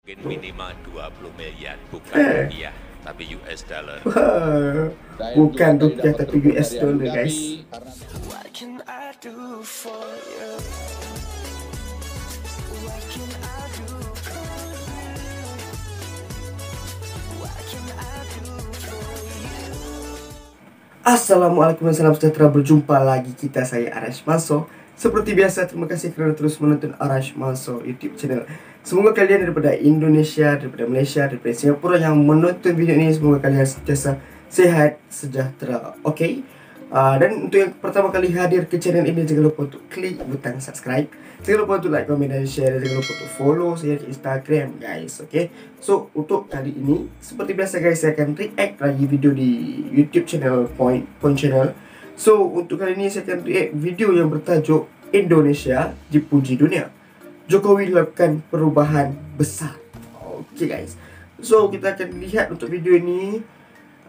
Mungkin minimal 20 miliar, bukan rupiah, tapi US dollar. Bukan rupiah tapi US dollar, guys. What can I do for you? What can I do for you? What can I do for you? Assalamualaikum dan salam sejahtera. Berjumpa lagi saya Arash Manso. Seperti biasa, terima kasih kerana terus menonton Arash Manso YouTube channel. Semoga kalian daripada Indonesia, daripada Malaysia, daripada Singapura yang menonton video ini, semoga kalian sentiasa sehat, sejahtera. Okay? Dan untuk yang pertama kali hadir ke channel ini, jangan lupa untuk klik butang subscribe. Jangan lupa untuk like, comment, dan share. Jangan lupa untuk follow saya di Instagram, guys. Okay? So, untuk kali ini, seperti biasa guys, saya akan react lagi video di YouTube channel Point Channel. So, untuk kali ini saya akan react video yang bertajuk Indonesia dipuji dunia. Jokowi lakukan perubahan besar. Okay guys. So, kita akan lihat untuk video ini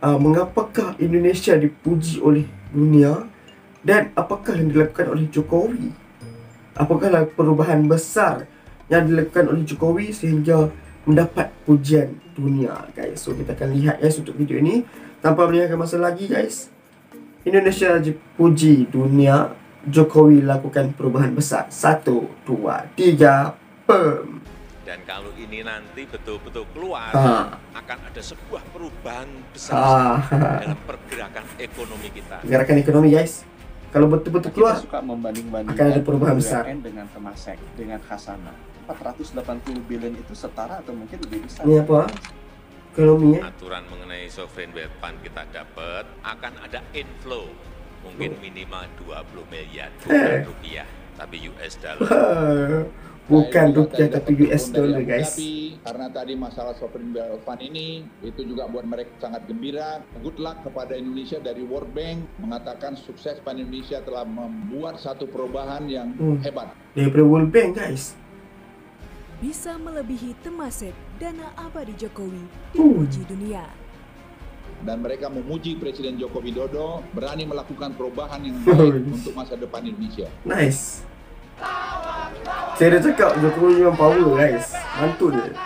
mengapakah Indonesia dipuji oleh dunia dan apakah yang dilakukan oleh Jokowi. Apakah perubahan besar yang dilakukan oleh Jokowi sehingga mendapat pujian dunia, guys. So, kita akan lihat guys untuk video ini. Tanpa melengahkan masa lagi guys, Indonesia dipuji dunia, Jokowi lakukan perubahan besar. 1, 2, 3, pem. Dan kalau ini nanti betul-betul keluar, akan ada sebuah perubahan besar dalam pergerakan ekonomi kita. Gerakan ekonomi guys, kalau betul-betul keluar, kita suka membanding-bandingkan akan ada perubahan besar. BUMN dengan Temasek, dengan Khazanah. 480 billion itu setara atau mungkin lebih besar. Ini apa? Ekonominya. Aturan mengenai sovereign wealth fund kita dapat, akan ada inflow. Mungkin minimal 20 miliar, bukan rupiah, tapi US dollar. Bukan rupiah tapi US dollar, guys. Karena tadi masalah sovereign wealth fund ini itu juga buat mereka sangat gembira. Good luck kepada Indonesia dari World Bank mengatakan sukses Pan Indonesia telah membuat satu perubahan yang hebat. Daripada World Bank, guys. Bisa melebihi Temasek, dana abadi Jokowi dipuji dunia. Dan mereka memuji Presiden Joko Widodo berani melakukan perubahan yang baik untuk masa depan Indonesia. Nice. Saya dah cakap Jokowi memang power guys. Mantul dia.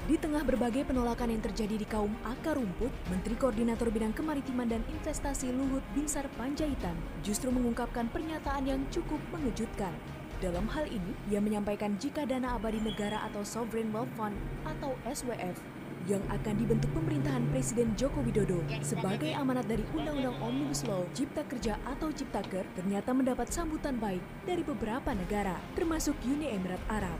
Di tengah berbagai penolakan yang terjadi di kaum akar rumput, Menteri Koordinator Bidang Kemaritiman dan Investasi Luhut Binsar Panjaitan justru mengungkapkan pernyataan yang cukup mengejutkan. Dalam hal ini, ia menyampaikan jika dana abadi negara atau Sovereign Wealth Fund atau SWF yang akan dibentuk pemerintahan Presiden Joko Widodo sebagai amanat dari Undang-Undang Omnibus Law Cipta Kerja atau Ciptaker ternyata mendapat sambutan baik dari beberapa negara, termasuk Uni Emirat Arab.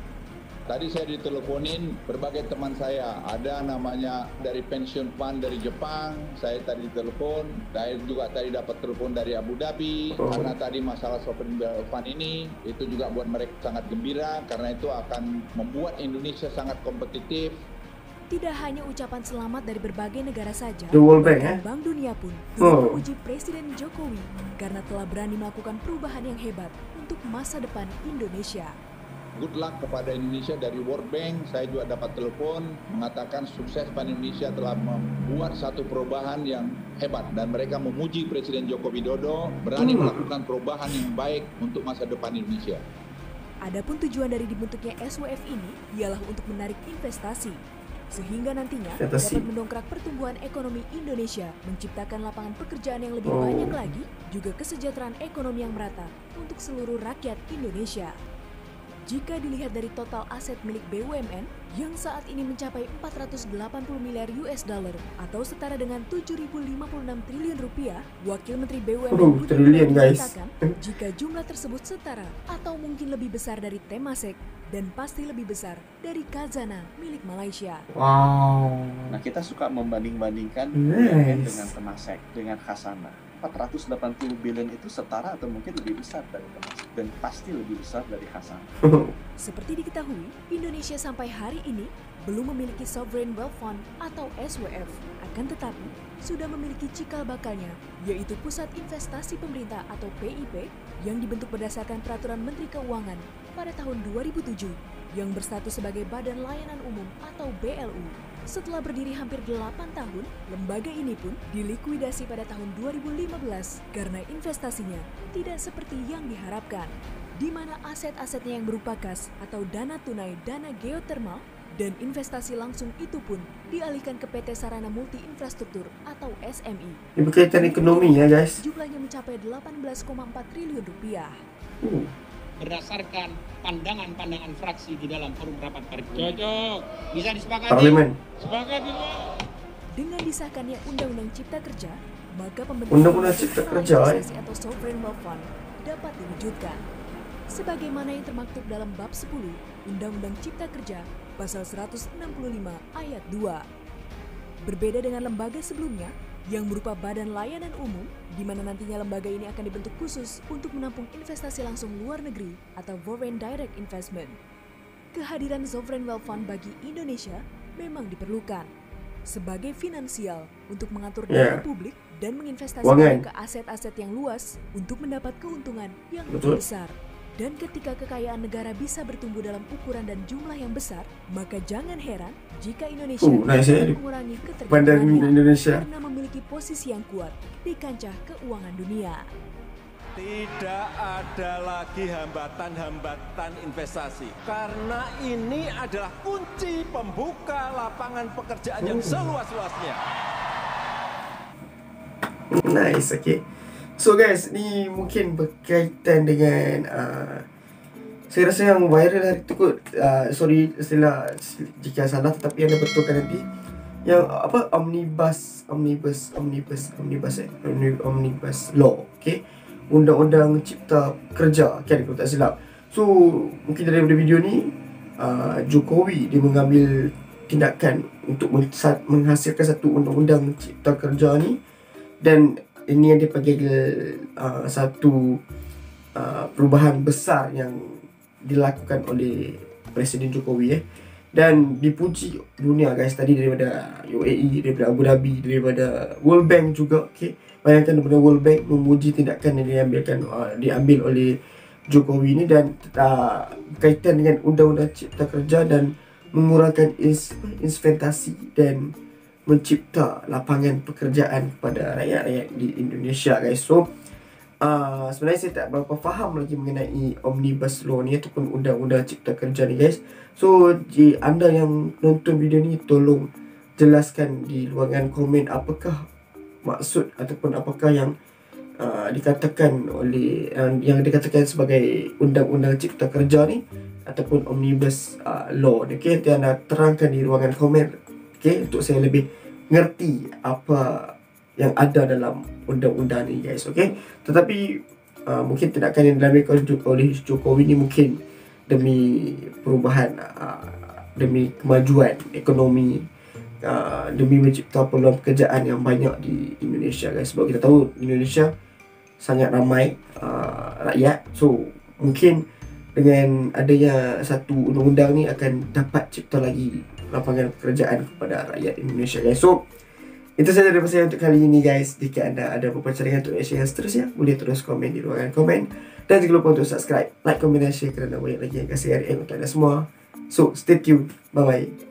Tadi saya diteleponin berbagai teman saya, ada namanya dari pension fund dari Jepang, saya tadi ditelepon, saya juga tadi dapat telepon dari Abu Dhabi, karena tadi masalah sovereign wealth fund ini, itu juga buat mereka sangat gembira, karena itu akan membuat Indonesia sangat kompetitif. Tidak hanya ucapan selamat dari berbagai negara saja, The World Bank, Bank Dunia pun memuji Presiden Jokowi karena telah berani melakukan perubahan yang hebat untuk masa depan Indonesia. Good luck kepada Indonesia dari World Bank. Saya juga dapat telepon mengatakan sukses Pan Indonesia telah membuat satu perubahan yang hebat dan mereka memuji Presiden Joko Widodo berani melakukan perubahan yang baik untuk masa depan Indonesia. Adapun tujuan dari dibentuknya SWF ini ialah untuk menarik investasi sehingga nantinya dapat mendongkrak pertumbuhan ekonomi Indonesia, menciptakan lapangan pekerjaan yang lebih banyak lagi, juga kesejahteraan ekonomi yang merata untuk seluruh rakyat Indonesia. Jika dilihat dari total aset milik BUMN yang saat ini mencapai 480 miliar US dollar atau setara dengan 7.056 triliun rupiah, Wakil Menteri BUMN mengatakan jika jumlah tersebut setara atau mungkin lebih besar dari Temasek dan pasti lebih besar dari Khazanah milik Malaysia. Wow. Nah, kita suka membanding-bandingkan BUMN dengan Temasek, dengan Khazanah. 480 billion itu setara atau mungkin lebih besar dari Temasek dan pasti lebih besar dari Khazanah. Seperti diketahui, Indonesia sampai hari ini belum memiliki Sovereign Wealth Fund atau SWF. Akan tetapi, sudah memiliki cikal bakalnya, yaitu Pusat Investasi Pemerintah atau PIP yang dibentuk berdasarkan Peraturan Menteri Keuangan pada tahun 2007 yang berstatus sebagai Badan Layanan Umum atau BLU. Setelah berdiri hampir 8 tahun, lembaga ini pun dilikuidasi pada tahun 2015 karena investasinya tidak seperti yang diharapkan. di mana aset-asetnya yang berupa kas atau dana tunai, dana geotermal, dan investasi langsung itu pun dialihkan ke PT Sarana Multi Infrastruktur atau SMI. Ini berkaitan ekonomi ya guys. Jumlahnya mencapai 18,4 triliun rupiah. Berdasarkan pandangan-pandangan fraksi di dalam forum rapat paripurna. Cocok. Bisa disepakati? Parlemen. Sepakat juga. Dengan disahkannya Undang-Undang Cipta Kerja, maka pembentukan Undang-Undang Cipta Kerja atau Sovereign Wealth Fund dapat diwujudkan. Sebagaimana yang termaktub dalam bab 10 Undang-Undang Cipta Kerja pasal 165 ayat 2. Berbeda dengan lembaga sebelumnya yang berupa badan layanan umum, di mana nantinya lembaga ini akan dibentuk khusus untuk menampung investasi langsung luar negeri atau Foreign Direct Investment. Kehadiran Sovereign Wealth Fund bagi Indonesia memang diperlukan sebagai finansial untuk mengatur dana publik dan menginvestasikan ke aset-aset yang luas untuk mendapat keuntungan yang lebih besar. Dan ketika kekayaan negara bisa bertumbuh dalam ukuran dan jumlah yang besar, maka jangan heran jika Indonesia mengurangi ketergantungannya karena memiliki posisi yang kuat di kancah keuangan dunia. Tidak ada lagi hambatan-hambatan investasi karena ini adalah kunci pembuka lapangan pekerjaan yang seluas-luasnya. Nice, okay. So guys, ni mungkin berkaitan dengan saya rasa yang viral hari tu kot, sorry istilah jika salah, tetapi anda betulkan nanti. Yang apa, omnibus law, okay. Undang-undang Cipta Kerja kan, kalau tak silap. So mungkin daripada video ni Jokowi dia mengambil tindakan untuk menghasilkan satu undang-undang Cipta Kerja ni, dan ini yang dipanggil satu perubahan besar yang dilakukan oleh Presiden Jokowi dan dipuji dunia guys, tadi daripada UAE, daripada Abu Dhabi, daripada World Bank juga, okay. Bayangkan daripada World Bank memuji tindakan yang diambil oleh Jokowi ini, dan berkaitan dengan Undang-Undang Cipta Kerja dan mengurangkan investasi dan mencipta lapangan pekerjaan kepada rakyat-rakyat di Indonesia guys. So sebenarnya saya tak berapa faham lagi mengenai Omnibus Law ni ataupun Undang-Undang Cipta Kerja ni guys. So anda yang nonton video ni, tolong jelaskan di ruangan komen apakah maksud ataupun apakah yang dikatakan oleh yang dikatakan sebagai Undang-Undang Cipta Kerja ni ataupun Omnibus Law ni, okay. Nanti anda terangkan di ruangan komen, okay, untuk saya lebih ngerti apa yang ada dalam undang-undang ni guys, okay. Tetapi mungkin tindakan yang diambil oleh Jokowi ni mungkin demi perubahan, demi kemajuan ekonomi, demi mencipta peluang pekerjaan yang banyak di Indonesia guys. Sebab kita tahu Indonesia sangat ramai rakyat. So mungkin dengan adanya satu undang-undang ni akan dapat cipta lagi lapangan pekerjaan kepada rakyat Indonesia guys. So itu saja daripada saya untuk kali ini guys. Jika anda ada beberapa cadangan untuk share yang seterusnya, boleh terus komen di ruangan komen. Dan jangan lupa untuk subscribe, like, komen dan share kerana banyak lagi yang kasih hari untuk anda semua. So stay tuned, bye bye.